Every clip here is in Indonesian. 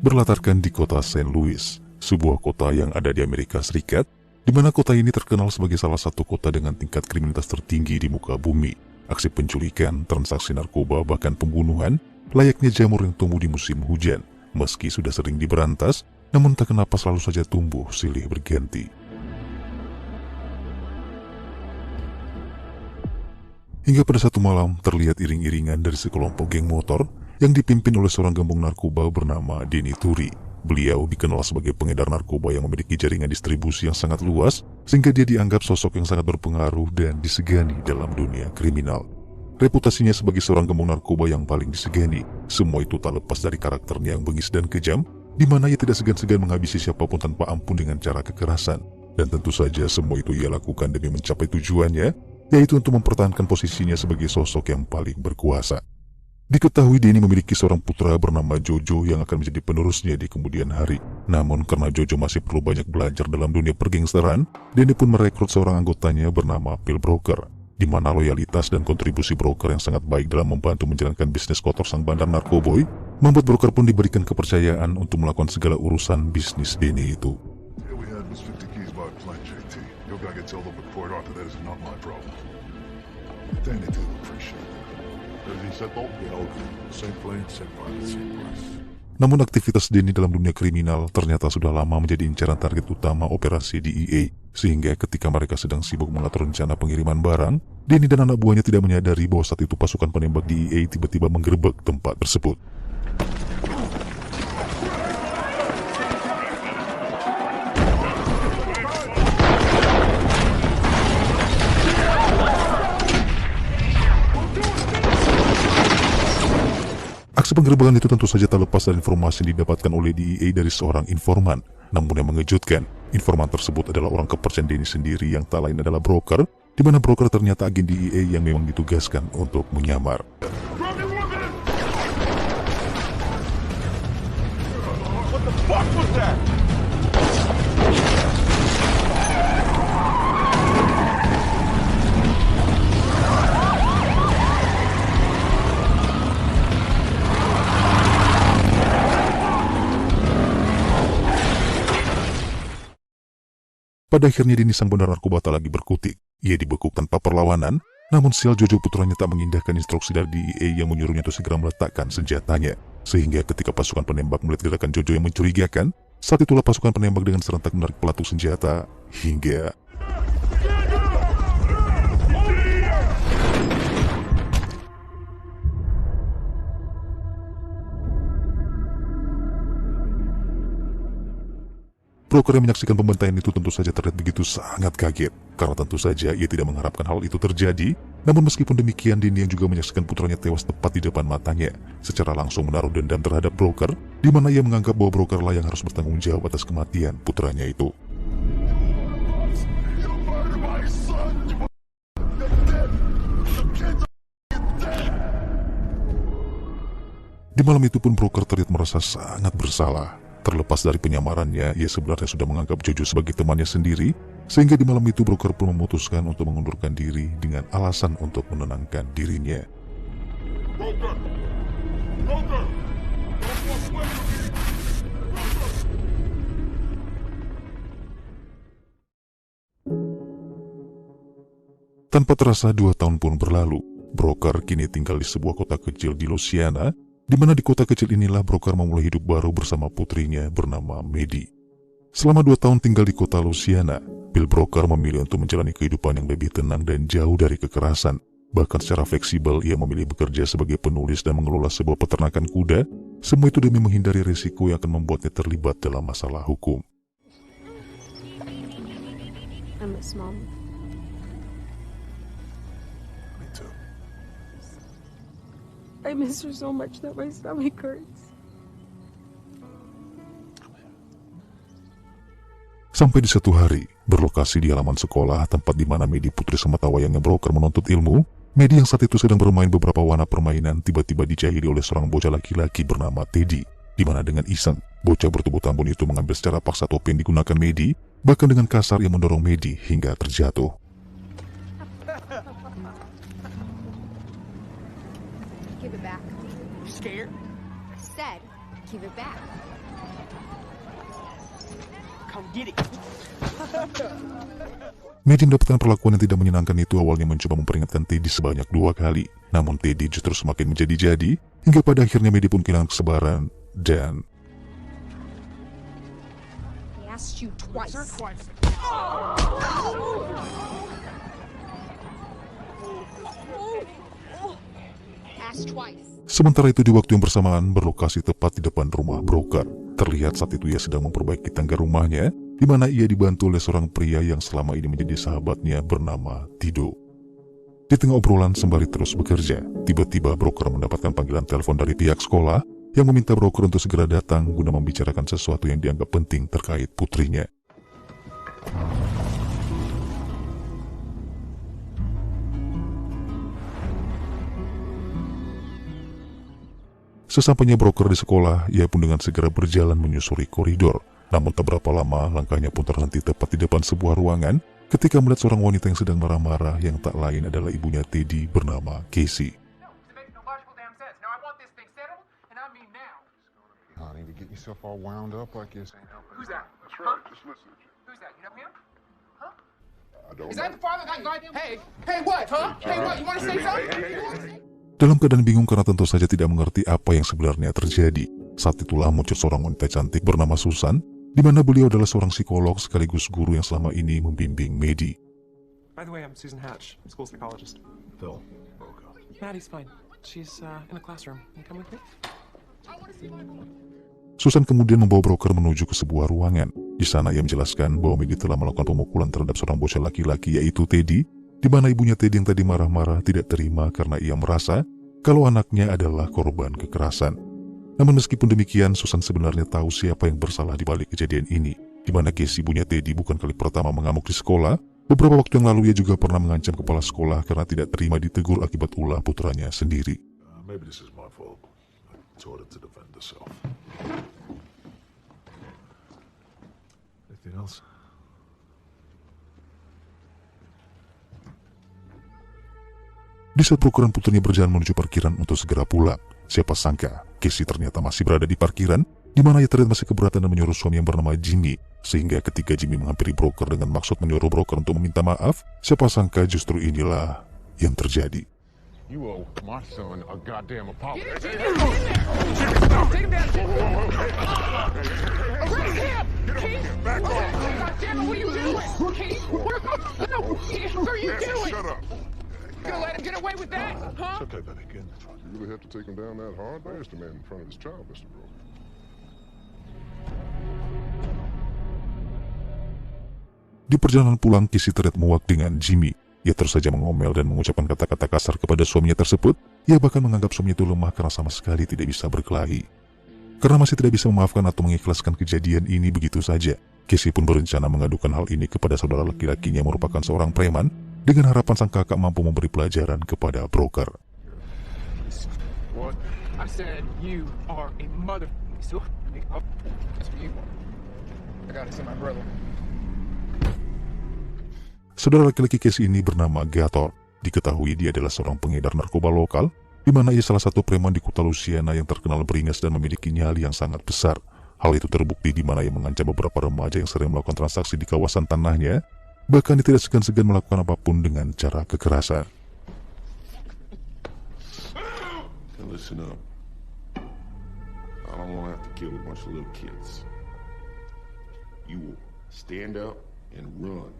berlatarkan di kota St. Louis, sebuah kota yang ada di Amerika Serikat, di mana kota ini terkenal sebagai salah satu kota dengan tingkat kriminalitas tertinggi di muka bumi. Aksi penculikan, transaksi narkoba, bahkan pembunuhan, layaknya jamur yang tumbuh di musim hujan. Meski sudah sering diberantas, namun tak kenapa selalu saja tumbuh silih berganti. Hingga pada satu malam, terlihat iring-iringan dari sekelompok geng motor yang dipimpin oleh seorang gembong narkoba bernama Denny Turi. Beliau dikenal sebagai pengedar narkoba yang memiliki jaringan distribusi yang sangat luas, sehingga dia dianggap sosok yang sangat berpengaruh dan disegani dalam dunia kriminal. Reputasinya sebagai seorang gembong narkoba yang paling disegani, semua itu tak lepas dari karakternya yang bengis dan kejam, di mana ia tidak segan-segan menghabisi siapapun tanpa ampun dengan cara kekerasan. Dan tentu saja semua itu ia lakukan demi mencapai tujuannya, yaitu untuk mempertahankan posisinya sebagai sosok yang paling berkuasa. Diketahui Denny memiliki seorang putra bernama Jojo yang akan menjadi penerusnya di kemudian hari. Namun karena Jojo masih perlu banyak belajar dalam dunia pergengsteran, Denny pun merekrut seorang anggotanya bernama Bill Broker, di mana loyalitas dan kontribusi Broker yang sangat baik dalam membantu menjalankan bisnis kotor sang bandar narkoboy, membuat Broker pun diberikan kepercayaan untuk melakukan segala urusan bisnis Denny itu. Namun aktivitas Denny dalam dunia kriminal ternyata sudah lama menjadi incaran target utama operasi DEA, sehingga ketika mereka sedang sibuk mengatur rencana pengiriman barang, Denny dan anak buahnya tidak menyadari bahwa saat itu pasukan penembak DEA tiba-tiba menggerebek tempat tersebut. Aksi penggerebekan itu tentu saja tak lepas dari informasi yang didapatkan oleh DEA dari seorang informan. Namun yang mengejutkan, informan tersebut adalah orang kepercayaan Denny sendiri yang tak lain adalah Broker, di mana Broker ternyata agen DEA yang memang ditugaskan untuk menyamar. Pada akhirnya Denny sang bandar narkoba tak lagi berkutik. Ia dibekuk tanpa perlawanan, namun sial Jojo putranya tak mengindahkan instruksi dari DEA yang menyuruhnya untuk segera meletakkan senjatanya. Sehingga ketika pasukan penembak melihat gerakan Jojo yang mencurigakan, saat itulah pasukan penembak dengan serentak menarik pelatuk senjata hingga... Broker yang menyaksikan pembantaian itu tentu saja terlihat begitu sangat kaget, karena tentu saja ia tidak mengharapkan hal itu terjadi. Namun meskipun demikian, Denny yang juga menyaksikan putranya tewas tepat di depan matanya, secara langsung menaruh dendam terhadap Broker, di mana ia menganggap bahwa Broker lah yang harus bertanggung jawab atas kematian putranya itu. Di malam itu pun Broker terlihat merasa sangat bersalah. Terlepas dari penyamarannya, ia sebenarnya sudah menganggap Jojo sebagai temannya sendiri, sehingga di malam itu Broker pun memutuskan untuk mengundurkan diri dengan alasan untuk menenangkan dirinya. Tanpa terasa 2 tahun pun berlalu. Broker kini tinggal di sebuah kota kecil di Louisiana, di mana di kota kecil inilah Broker memulai hidup baru bersama putrinya bernama Maddie. Selama 2 tahun tinggal di kota Louisiana, Bill Broker memilih untuk menjalani kehidupan yang lebih tenang dan jauh dari kekerasan. Bahkan secara fleksibel, ia memilih bekerja sebagai penulis dan mengelola sebuah peternakan kuda, semua itu demi menghindari risiko yang akan membuatnya terlibat dalam masalah hukum. I miss Mom. I miss her so much that my stomach hurts. Sampai di satu hari, berlokasi di halaman sekolah, tempat di mana Maddie putri sematawayangnya Broker menuntut ilmu, Maddie yang saat itu sedang bermain beberapa warna permainan tiba-tiba dijahili oleh seorang bocah laki-laki bernama Teddy, di mana dengan iseng, bocah bertubuh tambun itu mengambil secara paksa topi yang digunakan Maddie, bahkan dengan kasar ia mendorong Maddie hingga terjatuh. Give it back. You scared? I said, give it back. Come get it. Maddie mendapatkan perlakuan yang tidak menyenangkan itu awalnya mencoba memperingatkan Teddy sebanyak 2 kali. Namun Teddy justru semakin menjadi-jadi, hingga pada akhirnya Maddie pun kehilangan kesabaran dan... I asked you twice. Asked twice. Sementara itu di waktu yang bersamaan berlokasi tepat di depan rumah broker. Terlihat saat itu ia sedang memperbaiki tangga rumahnya, di mana ia dibantu oleh seorang pria yang selama ini menjadi sahabatnya bernama Tido. Di tengah obrolan sembari terus bekerja, tiba-tiba broker mendapatkan panggilan telepon dari pihak sekolah yang meminta broker untuk segera datang guna membicarakan sesuatu yang dianggap penting terkait putrinya. Sesampainya broker di sekolah, ia pun dengan segera berjalan menyusuri koridor. Namun tak berapa lama, langkahnya pun terhenti tepat di depan sebuah ruangan ketika melihat seorang wanita yang sedang marah-marah yang tak lain adalah ibunya Teddy bernama Casey. Honey, to get yourself all wound up like this ain't helping. Who's that? That's right. Just listen to you. Who's that? You know him? Huh? I don't Is that the father of that goddamn? Hey, what? Huh? Hey, what? You want to say something? Dalam keadaan bingung karena tentu saja tidak mengerti apa yang sebenarnya terjadi. Saat itulah muncul seorang wanita cantik bernama Susan, di mana beliau adalah seorang psikolog sekaligus guru yang selama ini membimbing Maddie. By the way, I'm Susan Hatch, school psychologist. Phil. Maddie's fine. She's in a classroom. Can you come with me? Susan kemudian membawa broker menuju ke sebuah ruangan. Di sana ia menjelaskan bahwa Maddie telah melakukan pemukulan terhadap seorang bocah laki-laki yaitu Teddy, di mana ibunya Teddy yang tadi marah-marah tidak terima karena ia merasa kalau anaknya adalah korban kekerasan. Namun meskipun demikian, Susan sebenarnya tahu siapa yang bersalah di balik kejadian ini, di mana Casey ibunya Teddy bukan kali pertama mengamuk di sekolah. Beberapa waktu yang lalu ia juga pernah mengancam kepala sekolah karena tidak terima ditegur akibat ulah putranya sendiri. Maybe this is my fault. I taught it to defend herself. Anything else? Di saat prokuran putrinya berjalan menuju parkiran untuk segera pulang, siapa sangka Casey ternyata masih berada di parkiran, di mana ia terlihat masih keberatan dan menyuruh suami yang bernama Jimmy. Sehingga ketika Jimmy menghampiri broker dengan maksud menyuruh broker untuk meminta maaf, siapa sangka justru inilah yang terjadi. You owe my son a goddamn apology. Take him down. Arrest him! Keith! Back off! God damn it, what are you doing? Keith! No, Keith, what are you doing? Shut up. You gonna let him get away with that? Huh? It's okay, baby. Again. You really have to take him down that hard? There's the man in front of his child, Mr. Broker. Di perjalanan pulang, Casey terlihat muak dengan Jimmy. Ia terus saja mengomel dan mengucapkan kata-kata kasar kepada suaminya tersebut. Ia bahkan menganggap suaminya itu lemah karena sama sekali tidak bisa berkelahi. Karena masih tidak bisa memaafkan atau mengikhlaskan kejadian ini begitu saja, Casey pun berencana mengadukan hal ini kepada saudara laki-lakinya yang merupakan seorang preman, dengan harapan sang kakak mampu memberi pelajaran kepada broker. What? I said you are a mother. So, that's for you. I gotta see my brother. Saudara laki-laki Casey ini bernama Gator. Diketahui dia adalah seorang pengedar narkoba lokal, di mana ia salah satu preman di kota Louisiana yang terkenal beringas dan memiliki nyali yang sangat besar. Hal itu terbukti di mana ia mengancam beberapa remaja yang sering melakukan transaksi di kawasan tanahnya. Bahkan dia tidak segan-segan melakukan apapun dengan cara kekerasan. Listen up. I don't want to have to kill a bunch of little kids. You will stand up and run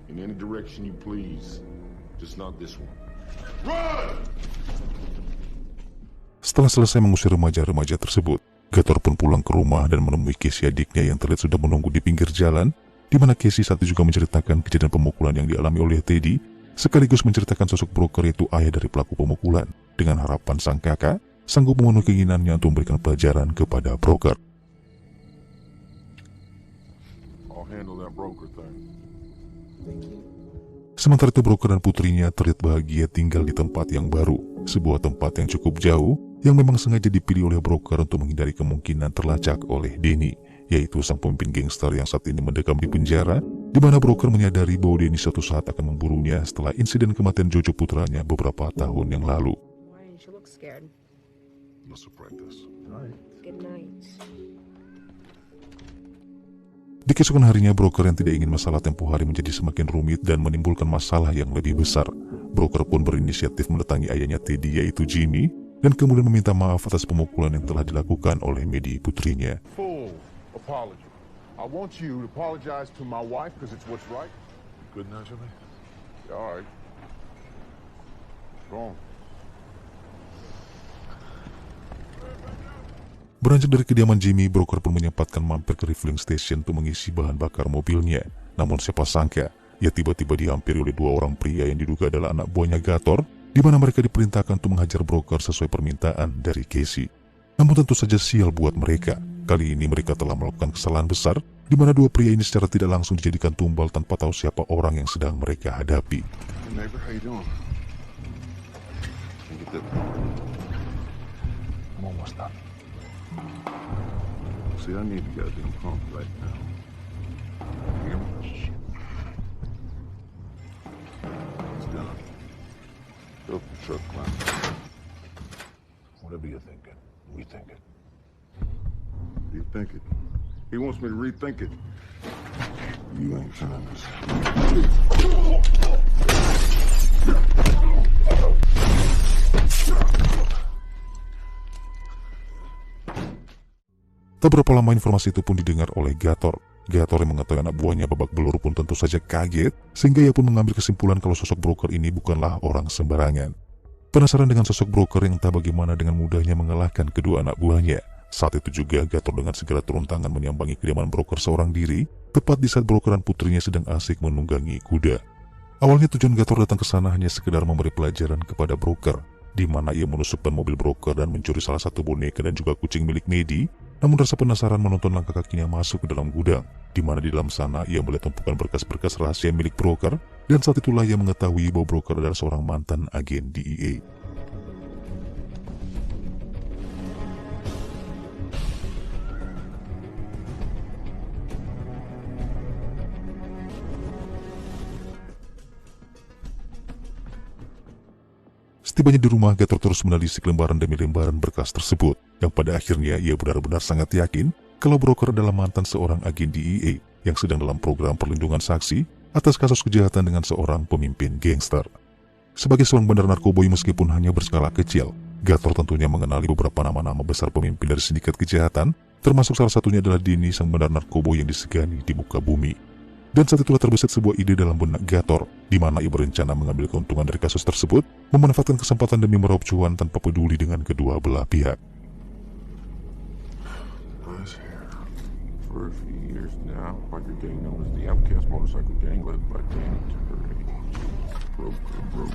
in any direction you please. Just not this one. Run! Setelah selesai mengusir remaja-remaja tersebut, Gator pun pulang ke rumah dan menemui Casey adiknya yang terlihat sudah menunggu di pinggir jalan, di mana Casey saat itu juga menceritakan kejadian pemukulan yang dialami oleh Teddy, sekaligus menceritakan sosok broker yaitu ayah dari pelaku pemukulan, dengan harapan sang kakak sanggup memenuhi keinginannya untuk memberikan pelajaran kepada broker. I'll handle that broker thing. Sementara itu broker dan putrinya terlihat bahagia tinggal di tempat yang baru, sebuah tempat yang cukup jauh, yang memang sengaja dipilih oleh broker untuk menghindari kemungkinan terlacak oleh Denny, yaitu sang pemimpin gangster yang saat ini mendekam di penjara, di mana broker menyadari bahwa Denny suatu saat akan memburunya setelah insiden kematian Jojo putranya beberapa tahun yang lalu. Why didn't you look scared? Let's practice. Good night. Di keesokan harinya, broker yang tidak ingin masalah tempo hari menjadi semakin rumit dan menimbulkan masalah yang lebih besar. Broker pun berinisiatif mendatangi ayahnya Teddy, yaitu Jimmy, dan kemudian meminta maaf atas pemukulan yang telah dilakukan oleh Maddie, putrinya. Full apology. I want you to apologize to my wife because it's what's right. Good now, Jimmy? Yeah, all right. Go on. Beranjak dari kediaman Jimmy, broker pun menyempatkan mampir ke refueling station untuk mengisi bahan bakar mobilnya. Namun siapa sangka, ia tiba-tiba dihampiri oleh dua orang pria yang diduga adalah anak buahnya Gator, di mana mereka diperintahkan untuk menghajar broker sesuai permintaan dari Casey. Namun tentu saja sial buat mereka. Kali ini mereka telah melakukan kesalahan besar, di mana dua pria ini secara tidak langsung dijadikan tumbal tanpa tahu siapa orang yang sedang mereka hadapi. Hey, neighbor, how you doing? Can you get that? I'm almost done. See, I need the goddamn pump right now. You hear me? It's done. Fill up the truck, Clown. Whatever you're thinking, rethink it. Rethink it? He wants me to rethink it. You ain't trying this. Tak berapa lama informasi itu pun didengar oleh Gator. Gator yang mengetahui anak buahnya babak belur pun tentu saja kaget, sehingga ia pun mengambil kesimpulan kalau sosok broker ini bukanlah orang sembarangan. Penasaran dengan sosok broker yang tak bagaimana dengan mudahnya mengalahkan kedua anak buahnya, saat itu juga Gator dengan segera turun tangan menyambangi kediaman broker seorang diri, tepat di saat broker dan putrinya sedang asik menunggangi kuda. Awalnya tujuan Gator datang ke sana hanya sekedar memberi pelajaran kepada broker, di mana ia menusukkan mobil broker dan mencuri salah satu boneka dan juga kucing milik Maddie. Namun rasa penasaran menonton langkah kakinya masuk ke dalam gudang, di mana di dalam sana ia melihat tumpukan berkas-berkas rahasia milik broker, dan saat itulah ia mengetahui bahwa broker adalah seorang mantan agen DEA. Setibanya di rumah, Gator terus menelisik lembaran demi lembaran berkas tersebut, yang pada akhirnya ia benar-benar sangat yakin kalau broker adalah mantan seorang agen DEA yang sedang dalam program perlindungan saksi atas kasus kejahatan dengan seorang pemimpin gangster. Sebagai seorang bandar narkoboy meskipun hanya berskala kecil, Gator tentunya mengenali beberapa nama-nama besar pemimpin dari sindikat kejahatan, termasuk salah satunya adalah Denny, sang bandar narkoboy yang disegani di muka bumi. Dan saat itulah terbesit sebuah ide dalam benak Gator, di mana ia berencana mengambil keuntungan dari kasus tersebut, memanfaatkan kesempatan demi meraup cuan tanpa peduli dengan kedua belah pihak. For a few years now, biker gang known as the Outcast Motorcycle Gang, led by Danny Turry. Broker.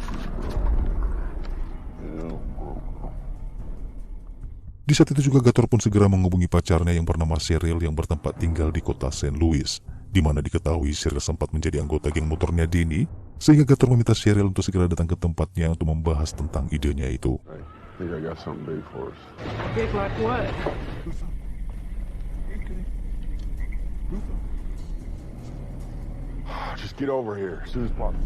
Di saat itu juga Gator pun segera menghubungi pacarnya yang bernama Cheryl yang bertempat tinggal di kota St. Louis, di mana diketahui Cheryl sempat menjadi anggota geng motornya Denny, sehingga Gator meminta Cheryl untuk segera datang ke tempatnya untuk membahas tentang idenya itu. Hey, I think I got something big for us. Big like what? Just get over here as soon as possible.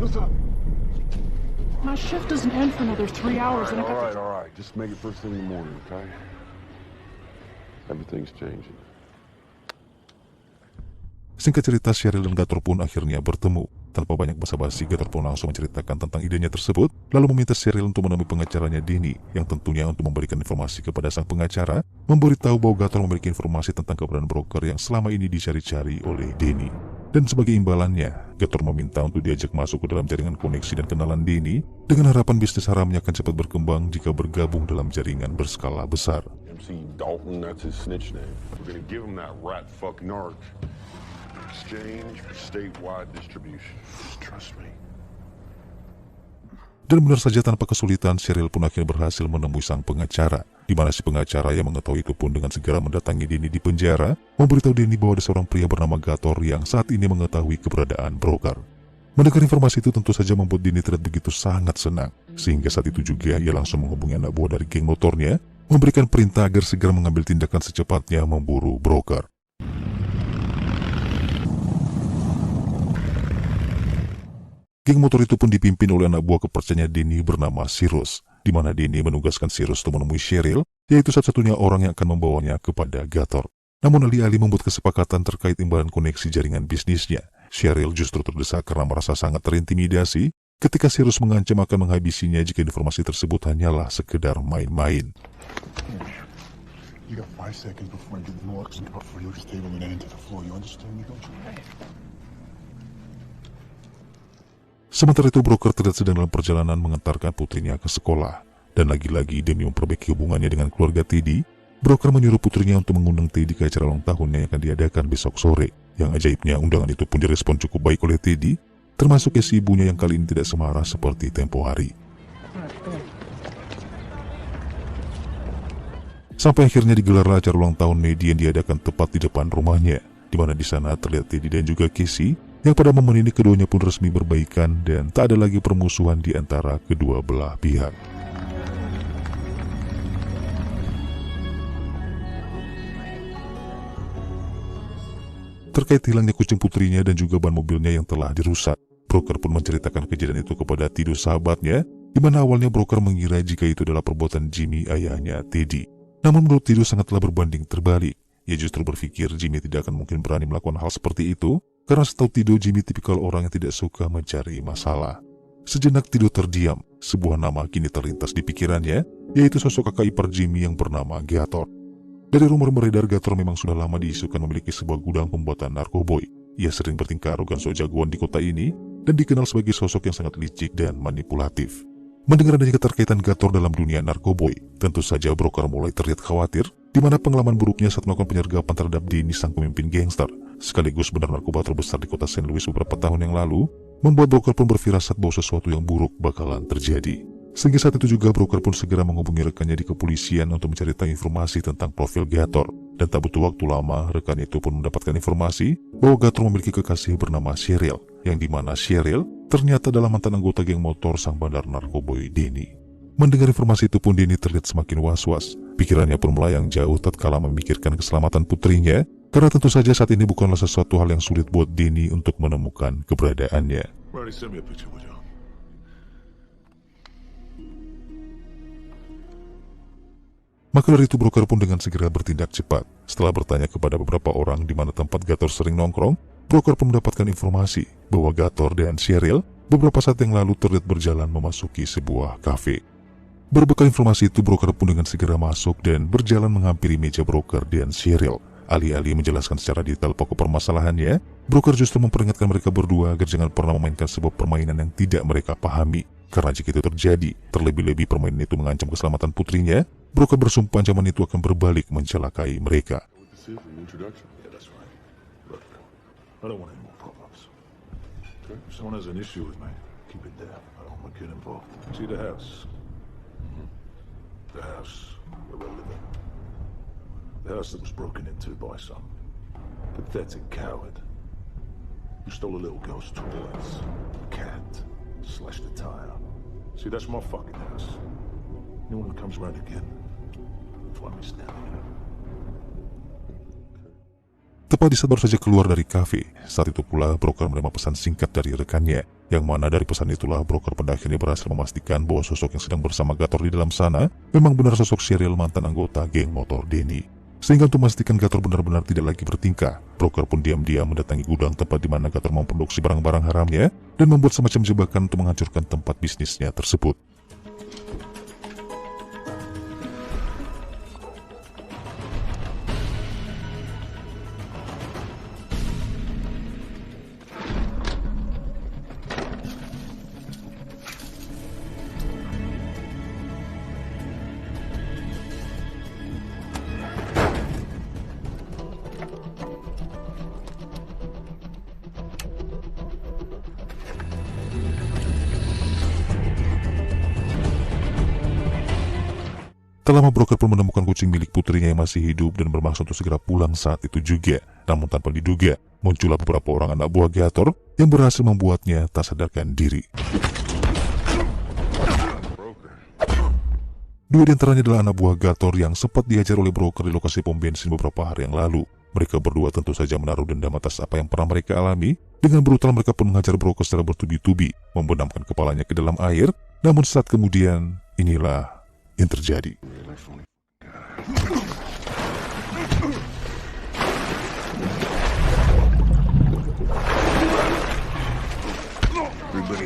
Listen. My shift doesn't end for another 3 hours, and I got All right. Just make it first thing in the morning, okay? Everything's changing. Singkat cerita, Cheryl dan Gator pun akhirnya bertemu. Tanpa banyak basa-basi, Gator pun langsung menceritakan tentang idenya tersebut, lalu meminta Cheryl untuk menemui pengacaranya Denny, yang tentunya untuk memberikan informasi kepada sang pengacara, memberitahu bahwa Gator memiliki informasi tentang keberadaan broker yang selama ini dicari-cari oleh Denny. Dan sebagai imbalannya, Gator meminta untuk diajak masuk ke dalam jaringan koneksi dan kenalan Denny, dengan harapan bisnis haramnya akan cepat berkembang jika bergabung dalam jaringan berskala besar. MC Dalton, that's his snitch name. We're gonna give him that rat fucking narc. Exchange for statewide distribution. Just trust me. Dan benar saja tanpa kesulitan, Cheryl pun akhirnya berhasil menemui sang pengacara, di mana si pengacara yang mengetahui itu pun dengan segera mendatangi Denny di penjara, memberitahu Denny bahwa ada seorang pria bernama Gator yang saat ini mengetahui keberadaan broker. Mendengar informasi itu tentu saja membuat Denny terlihat begitu sangat senang, sehingga saat itu juga ia langsung menghubungi anak buah dari geng motornya, memberikan perintah agar segera mengambil tindakan secepatnya memburu broker. Geng motor itu pun dipimpin oleh anak buah kepercayaannya Denny bernama Cyrus, di mana Denny menugaskan Cyrus untuk menemui Cheryl yaitu satu-satunya orang yang akan membawanya kepada Gator. Namun alih-alih membuat kesepakatan terkait imbalan koneksi jaringan bisnisnya, Cheryl justru terdesak karena merasa sangat terintimidasi ketika Cyrus mengancam akan menghabisinya jika informasi tersebut hanyalah sekedar main-main. You got 5 seconds before I get the marks and for you to stay on the end of the floor. You understand me, don't you? Sementara itu, broker terlihat sedang dalam perjalanan mengantarkan putrinya ke sekolah. Dan lagi-lagi demi memperbaiki hubungannya dengan keluarga Teddy, broker menyuruh putrinya untuk mengundang Teddy ke acara ulang tahunnya yang akan diadakan besok sore. Yang ajaibnya, undangan itu pun direspon cukup baik oleh Teddy, termasuk si ibunya yang kali ini tidak semarah seperti tempo hari. Sampai akhirnya digelarlah acara ulang tahun Maddie yang diadakan tepat di depan rumahnya, di mana di sana terlihat Teddy dan juga Casey, yang pada momen ini keduanya pun resmi berbaikan dan tak ada lagi permusuhan di antara kedua belah pihak. Terkait hilangnya kucing putrinya dan juga ban mobilnya yang telah dirusak, broker pun menceritakan kejadian itu kepada Tido sahabatnya, di mana awalnya broker mengira jika itu adalah perbuatan Jimmy, ayahnya Teddy. Namun menurut Tido sangatlah berbanding terbalik. Ia justru berpikir Jimmy tidak akan mungkin berani melakukan hal seperti itu, karena setahu Tido Jimmy tipikal orang yang tidak suka mencari masalah. Sejenak Tido terdiam, sebuah nama kini terlintas di pikirannya, yaitu sosok kakak ipar Jimmy yang bernama Gator. Dari rumor beredar, Gator memang sudah lama diisukan memiliki sebuah gudang pembuatan narkoboy. Ia sering bertingkah arogan sok jagoan di kota ini, dan dikenal sebagai sosok yang sangat licik dan manipulatif. Mendengar adanya keterkaitan Gator dalam dunia narkoboy, tentu saja broker mulai terlihat khawatir, di mana pengalaman buruknya saat melakukan penyergapan terhadap Denny, sang pemimpin gangster, sekaligus benar narkoba terbesar di kota St. Louis beberapa tahun yang lalu, membuat broker pun berfirasat bahwa sesuatu yang buruk bakalan terjadi. Sehingga saat itu juga broker pun segera menghubungi rekannya di kepolisian untuk mencari tahu informasi tentang profil Gator. Dan tak butuh waktu lama, rekan itu pun mendapatkan informasi bahwa Gator memiliki kekasih bernama Cheryl, yang dimana Cheryl ternyata adalah mantan anggota geng motor sang bandar narkoboy Denny. Mendengar informasi itu pun Denny terlihat semakin was-was. Pikirannya pun melayang jauh tatkala memikirkan keselamatan putrinya, karena tentu saja saat ini bukanlah sesuatu hal yang sulit buat Denny untuk menemukan keberadaannya. Maka dari itu broker pun dengan segera bertindak cepat. Setelah bertanya kepada beberapa orang di mana tempat Gator sering nongkrong, broker pun mendapatkan informasi bahwa Gator dan Cheryl beberapa saat yang lalu terlihat berjalan memasuki sebuah kafe. Berbekal informasi itu, broker pun dengan segera masuk dan berjalan menghampiri meja broker dan Cheryl. Alih-alih menjelaskan secara detail pokok permasalahannya, broker justru memperingatkan mereka berdua agar jangan pernah memainkan sebuah permainan yang tidak mereka pahami. Karena jika itu terjadi, terlebih-lebih permainan itu mengancam keselamatan putrinya, broker bersumpah ancaman itu akan berbalik mencelakai mereka. The house that was broken into by some pathetic coward who stole a little girl's toys, a cat, slashed a tire. See, that's my fucking house. Anyone who comes around again, find me standing in it. Tepat di saat baru saja keluar dari kafe, saat itu pula broker menerima pesan singkat dari rekannya, yang mana dari pesan itulah broker pada akhirnya berhasil memastikan bahwa sosok yang sedang bersama Gator di dalam sana memang benar sosok Cheryl, mantan anggota geng motor Denny. Sehingga untuk memastikan Gator benar-benar tidak lagi bertingkah, broker pun diam-diam mendatangi gudang tempat di mana Gator memproduksi barang-barang haramnya dan membuat semacam jebakan untuk menghancurkan tempat bisnisnya tersebut. Tak lama broker pun menemukan kucing milik putrinya yang masih hidup dan bermaksud untuk segera pulang saat itu juga. Namun tanpa diduga, muncullah beberapa orang anak buah Gator yang berhasil membuatnya tak sadarkan diri. Dua di antaranya adalah anak buah Gator yang sempat dihajar oleh broker di lokasi pom bensin beberapa hari yang lalu. Mereka berdua tentu saja menaruh dendam atas apa yang pernah mereka alami. Dengan brutal mereka pun menghajar broker secara bertubi-tubi, membenamkan kepalanya ke dalam air. Namun saat kemudian, inilah yang terjadi. Everybody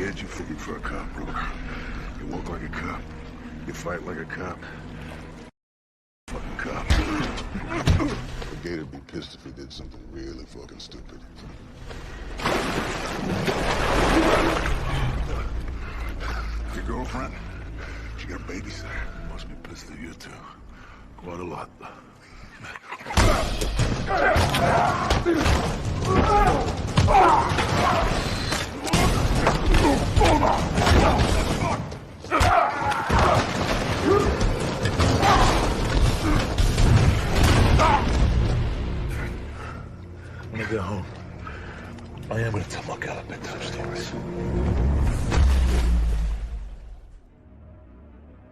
had you figured for a cop, bro. You walk like a cop. You fight like a cop. Fucking cop. The Gator'd be pissed if he did something really fucking stupid. Your girlfriend? She got a babysitter. Must be pissed at you too. Quite a lot. When I get home, I am gonna tell my God bedtime stories.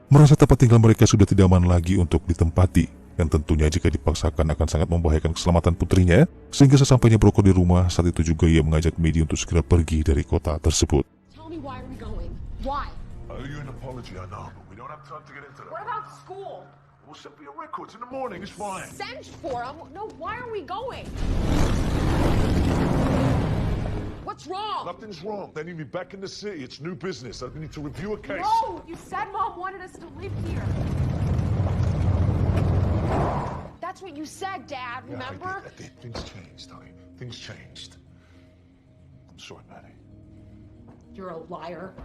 Merasa tempat tinggal mereka sudah tidak aman lagi untuk ditempati, yang tentunya jika dipaksakan akan sangat membahayakan keselamatan putrinya, sehingga sesampainya Broker di rumah, saat itu juga ia mengajak Maddie untuk segera pergi dari kota tersebut. Tell me why are we going? Why? I owe you an apology, I know, but we don't have time to get into that. What about school? We'll send for your records in the morning, it's fine. Send for them? No, why are we going? What's wrong? Nothing's wrong. They need me back in the city. It's new business. I need to review a case. No! You said Mom wanted us to live here. That's what you said, Dad, remember? I did. Things changed, honey. Things changed. I'm sorry, Maddie. You're a liar.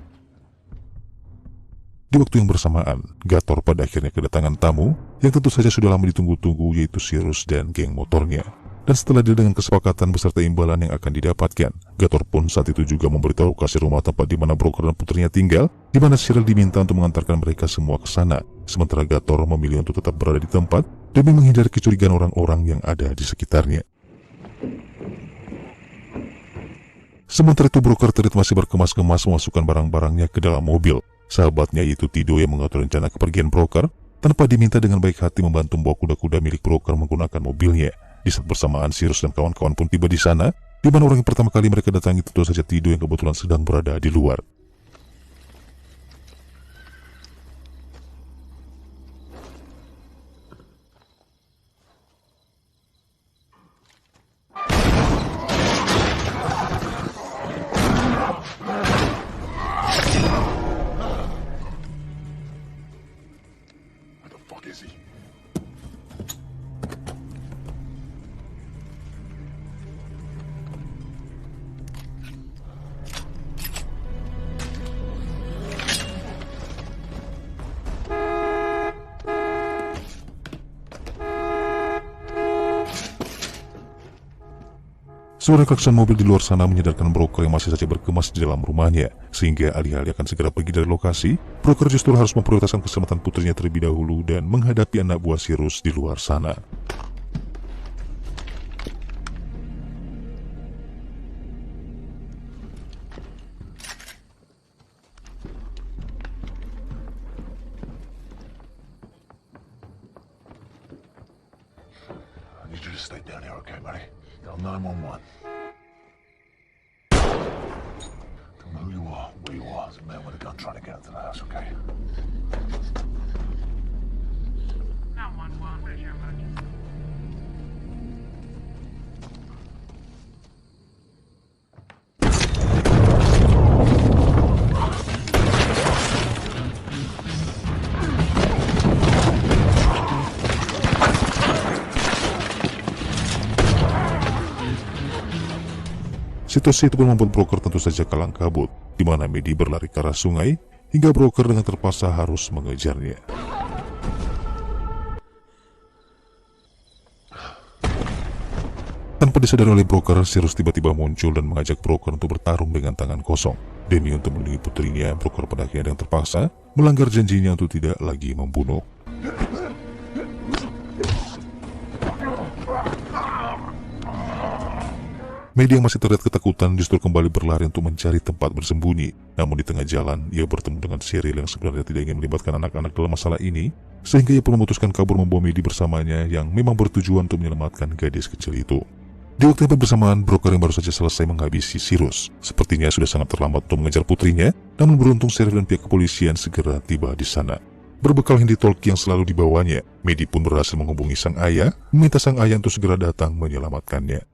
Di waktu yang bersamaan, Gator pada akhirnya kedatangan tamu yang tentu saja sudah lama ditunggu-tunggu, yaitu Cyrus dan geng motornya. Dan setelah dia dengan kesepakatan beserta imbalan yang akan didapatkan, Gator pun saat itu juga memberitahu lokasi rumah tempat di mana Broker dan putrinya tinggal, di mana Cheryl diminta untuk mengantarkan mereka semua ke sana. Sementara Gator memilih untuk tetap berada di tempat demi menghindari kecurigaan orang-orang yang ada di sekitarnya. Sementara itu Broker terlihat masih berkemas-kemas memasukkan barang-barangnya ke dalam mobil. Sahabatnya yaitu Tido yang mengatur rencana kepergian Broker, tanpa diminta dengan baik hati membantu membawa kuda-kuda milik Broker menggunakan mobilnya. Di saat bersamaan, Cyrus dan kawan-kawan pun tiba di sana, di mana orang yang pertama kali mereka datangi tentu saja Tido yang kebetulan sedang berada di luar. Where the fuck is he? Suara klakson mobil di luar sana menyadarkan Broker yang masih saja berkemas di dalam rumahnya, sehingga alih-alih akan segera pergi dari lokasi, Broker justru harus memprioritaskan keselamatan putrinya terlebih dahulu dan menghadapi anak buah Cyrus di luar sana. I need you to stay down here, okay, buddy? Dial 911. Don't know who you are, where you are. There's a man with a gun trying to get into the house, okay? 911, where's your emergency? Situasi itu pun membuat Broker tentu saja kalang kabut, di mana Maddie berlari ke arah sungai, hingga Broker dengan terpaksa harus mengejarnya. Tanpa disadari oleh Broker, Cyrus tiba-tiba muncul dan mengajak Broker untuk bertarung dengan tangan kosong. Demi untuk melindungi putrinya, Broker pada akhirnya yang terpaksa melanggar janjinya untuk tidak lagi membunuh. Maddie yang masih terlihat ketakutan justru kembali berlari untuk mencari tempat bersembunyi. Namun di tengah jalan, ia bertemu dengan Cheryl yang sebenarnya tidak ingin melibatkan anak-anak dalam masalah ini, sehingga ia pun memutuskan kabur membawa Maddie bersamanya yang memang bertujuan untuk menyelamatkan gadis kecil itu. Di waktu yang bersamaan, Broker yang baru saja selesai menghabisi Cyrus sepertinya sudah sangat terlambat untuk mengejar putrinya, namun beruntung Cheryl dan pihak kepolisian segera tiba di sana. Berbekal handy-talkie yang selalu dibawanya, Maddie pun berhasil menghubungi sang ayah, meminta sang ayah untuk segera datang menyelamatkannya.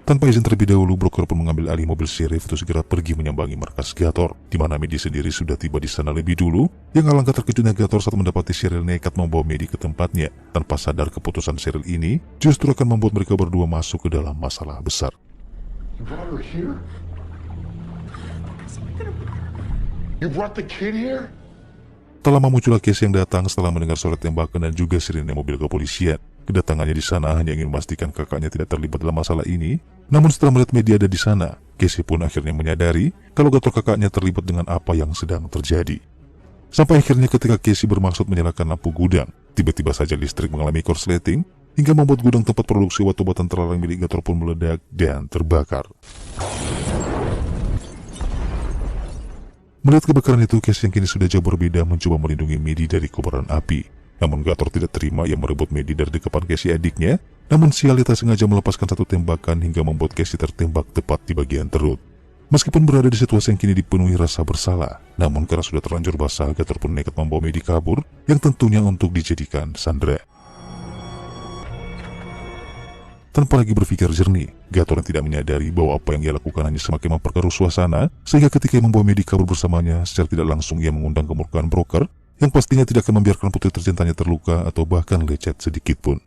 Tanpa izin terlebih dahulu, broker pun mengambil alih mobil sheriff untuk segera pergi menyambangi markas Gator, di mana Maddie sendiri sudah tiba di sana lebih dulu. Yang alangkah terkejutnya Gator saat mendapati Cheryl nekat membawa Maddie ke tempatnya, tanpa sadar keputusan Cheryl ini justru akan membuat mereka berdua masuk ke dalam masalah besar. You brought her here? You brought the kid here? Tak lama muncullah Casey yang datang setelah mendengar suara tembakan dan juga sirine mobil kepolisian. Kedatangannya di sana hanya ingin memastikan kakaknya tidak terlibat dalam masalah ini. Namun setelah melihat Maddie ada di sana, Casey pun akhirnya menyadari kalau Gator kakaknya terlibat dengan apa yang sedang terjadi. Sampai akhirnya ketika Casey bermaksud menyalakan lampu gudang, tiba-tiba saja listrik mengalami korsleting hingga membuat gudang tempat produksi obat-obatan terlarang milik Gator pun meledak dan terbakar. Melihat kebakaran itu, Casey yang kini sudah jauh berbeda mencoba melindungi Maddie dari kobaran api. Namun Gator tidak terima yang merebut Maddie dari dekapan Casey adiknya. Namun sial tak sengaja melepaskan satu tembakan hingga membuat Casey tertembak tepat di bagian perut. Meskipun berada di situasi yang kini dipenuhi rasa bersalah, namun karena sudah terlanjur basah, Gator pun nekat membawa Maddie kabur yang tentunya untuk dijadikan sandera. Tanpa lagi berpikir jernih, Gator yang tidak menyadari bahwa apa yang ia lakukan hanya semakin memperkeruh suasana, sehingga ketika ia membawa Maddie kabur bersamanya, secara tidak langsung ia mengundang kemurkaan broker, yang pastinya tidak akan membiarkan putri tercintanya terluka atau bahkan lecet sedikit pun.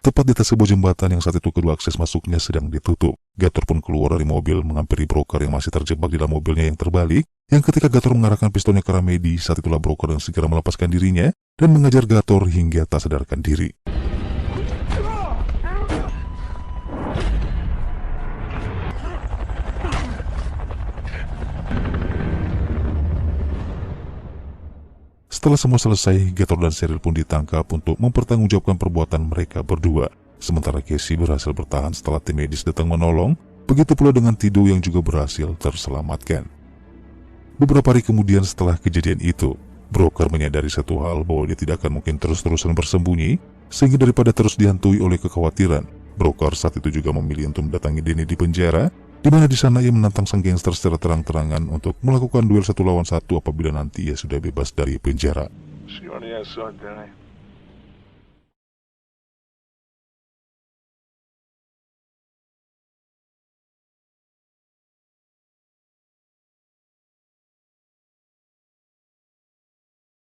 Tepat di atas sebuah jembatan yang saat itu kedua akses masuknya sedang ditutup, Gator pun keluar dari mobil menghampiri broker yang masih terjebak di dalam mobilnya yang terbalik, yang ketika Gator mengarahkan pistolnya ke arah Maddie, saat itulah broker yang segera melepaskan dirinya dan mengajar Gator hingga tak sadarkan diri. Setelah semua selesai, Gator dan Cheryl pun ditangkap untuk mempertanggungjawabkan perbuatan mereka berdua. Sementara Casey berhasil bertahan setelah tim medis datang menolong, begitu pula dengan Tido yang juga berhasil terselamatkan. Beberapa hari kemudian setelah kejadian itu, broker menyadari satu hal bahwa dia tidak akan mungkin terus-terusan bersembunyi, sehingga daripada terus dihantui oleh kekhawatiran, broker saat itu juga memilih untuk mendatangi Danny di penjara, di mana di sana ia menantang sang gangster secara terang-terangan untuk melakukan duel 1 lawan 1 apabila nanti ia sudah bebas dari penjara. See you on the outside, Danny.